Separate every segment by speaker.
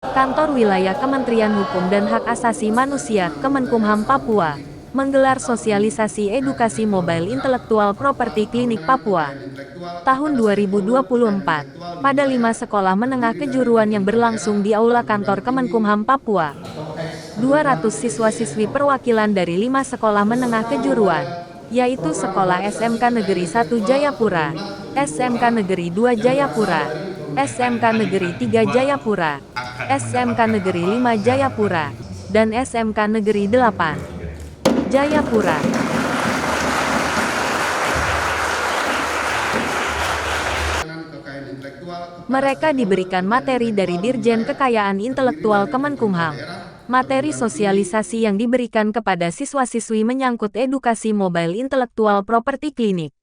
Speaker 1: Kantor Wilayah Kementerian Hukum dan Hak Asasi Manusia, Kemenkumham Papua, menggelar sosialisasi edukasi mobile intelektual properti klinik Papua. Tahun 2024, pada 5 sekolah menengah kejuruan yang berlangsung di Aula Kantor Kemenkumham Papua. 200 siswa-siswi perwakilan dari 5 sekolah menengah kejuruan, yaitu Sekolah SMK Negeri 1 Jayapura, SMK Negeri 2 Jayapura, SMK Negeri 3 Jayapura, SMK Negeri 5 Jayapura, dan SMK Negeri 8 Jayapura. Mereka diberikan materi dari Dirjen Kekayaan Intelektual Kemenkumham. Materi sosialisasi yang diberikan kepada siswa-siswi menyangkut edukasi mobile intelektual properti klinik,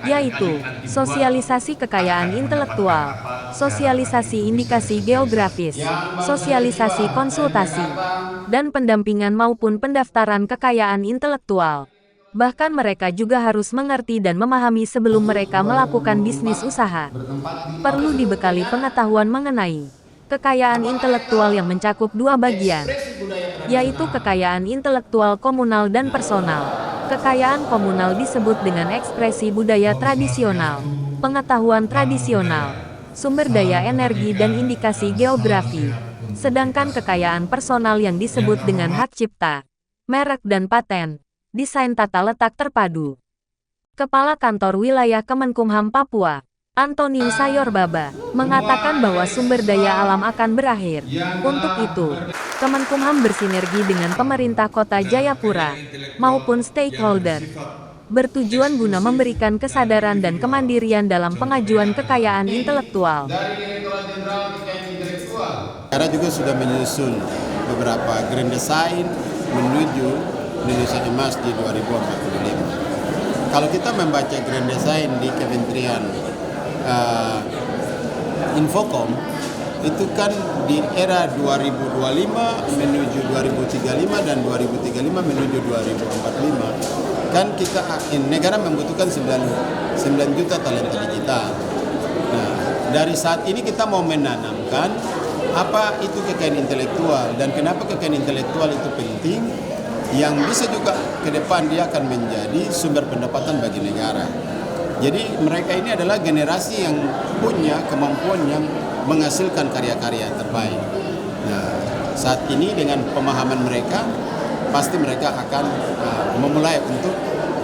Speaker 1: yaitu sosialisasi kekayaan intelektual, sosialisasi indikasi geografis, sosialisasi konsultasi, dan pendampingan maupun pendaftaran kekayaan intelektual. Bahkan mereka juga harus mengerti dan memahami sebelum mereka melakukan bisnis usaha. Perlu dibekali pengetahuan mengenai kekayaan intelektual yang mencakup dua bagian, yaitu kekayaan intelektual komunal dan personal. Kekayaan komunal disebut dengan ekspresi budaya tradisional, pengetahuan tradisional, sumber daya energi dan indikasi geografi. Sedangkan kekayaan personal yang disebut dengan hak cipta, merek dan paten, desain tata letak terpadu. Kepala Kantor Wilayah Kemenkumham Papua, Antonius Sayorbaba, mengatakan bahwa sumber daya alam akan berakhir. Untuk itu, Kemenkumham bersinergi dengan pemerintah Kota Jayapura maupun stakeholder, bertujuan guna memberikan kesadaran dan kemandirian dalam pengajuan kekayaan intelektual.
Speaker 2: Negara juga sudah menyusun beberapa grand design menuju Indonesia Emas di 2045. Kalau kita membaca grand design di Kementerian Infokom, itu kan di era 2025 menuju 2035 dan 2035 menuju 2045, kan kita negara membutuhkan 9 juta talenta digital. Nah, dari saat ini kita mau menanamkan apa itu kekayaan intelektual dan kenapa kekayaan intelektual itu penting, yang bisa juga ke depan dia akan menjadi sumber pendapatan bagi negara. Jadi mereka ini adalah generasi yang punya kemampuan yang menghasilkan karya-karya terbaik. Nah, saat ini dengan pemahaman mereka, pasti mereka akan memulai untuk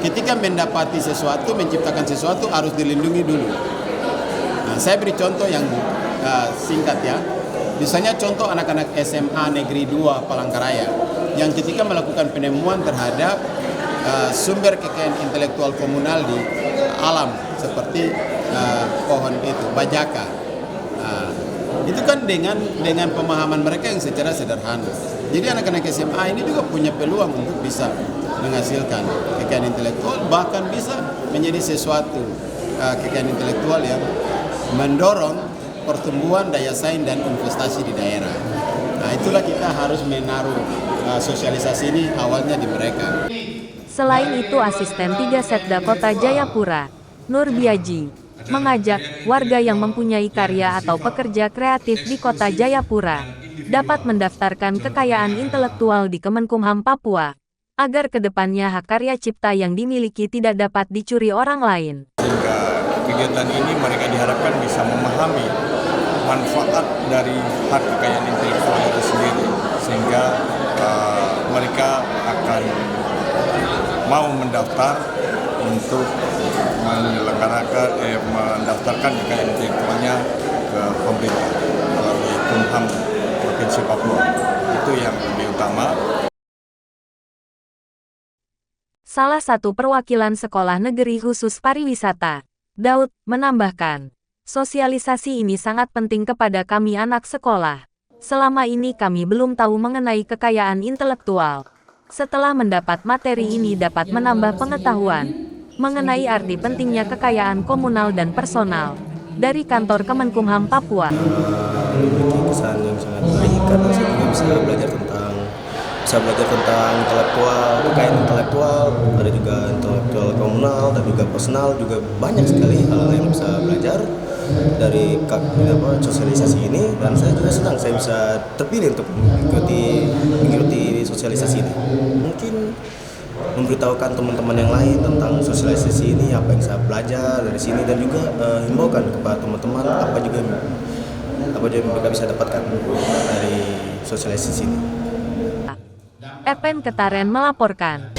Speaker 2: ketika mendapati sesuatu, menciptakan sesuatu harus dilindungi dulu. Nah, saya beri contoh yang singkat ya. Misalnya contoh anak-anak SMA Negeri 2 Palangkaraya yang ketika melakukan penemuan terhadap sumber kekayaan intelektual komunal di alam seperti pohon itu, bajaka. Itu kan dengan pemahaman mereka yang secara sederhana. Jadi anak-anak SMA ini juga punya peluang untuk bisa menghasilkan kekayaan intelektual, bahkan bisa menjadi sesuatu kekayaan intelektual yang mendorong pertumbuhan daya saing dan investasi di daerah. Nah, itulah kita harus menaruh sosialisasi ini awalnya di mereka.
Speaker 1: Selain itu, Asisten 3 Setda Kota Jayapura, Nur Biaji, mengajak warga yang mempunyai karya atau pekerja kreatif di Kota Jayapura dapat mendaftarkan kekayaan intelektual di Kemenkumham Papua, agar kedepannya hak karya cipta yang dimiliki tidak dapat dicuri orang lain.
Speaker 3: Sehingga kegiatan ini mereka diharapkan bisa memahami manfaat dari hak kekayaan intelektual itu sendiri, sehingga mereka akan mau mendaftar untuk mendaftarkan kekayaan intelektualnya ke pemerintah melalui Kumham Provinsi Papua. Itu yang lebih utama.
Speaker 1: Salah satu perwakilan Sekolah Negeri Khusus Pariwisata, Daud, menambahkan, sosialisasi ini sangat penting kepada kami anak sekolah. Selama ini kami belum tahu mengenai kekayaan intelektual. Setelah mendapat materi ini dapat menambah pengetahuan mengenai arti pentingnya kekayaan komunal dan personal. Dari Kantor Kemenkumham Papua.
Speaker 4: Memiliki kesan yang sangat baik karena saya juga bisa belajar tentang intelektual, kekayaan intelektual, ada juga intelektual komunal dan juga personal, juga banyak sekali hal-hal yang bisa belajar. sosialisasi ini, dan saya juga senang saya bisa terpilih untuk mengikuti sosialisasi ini. Mungkin memberitahukan teman-teman yang lain tentang sosialisasi ini, apa yang saya belajar dari sini, dan juga himbaukan kepada teman-teman apa juga yang mereka bisa dapatkan dari sosialisasi ini.
Speaker 1: Epen Ketaren melaporkan.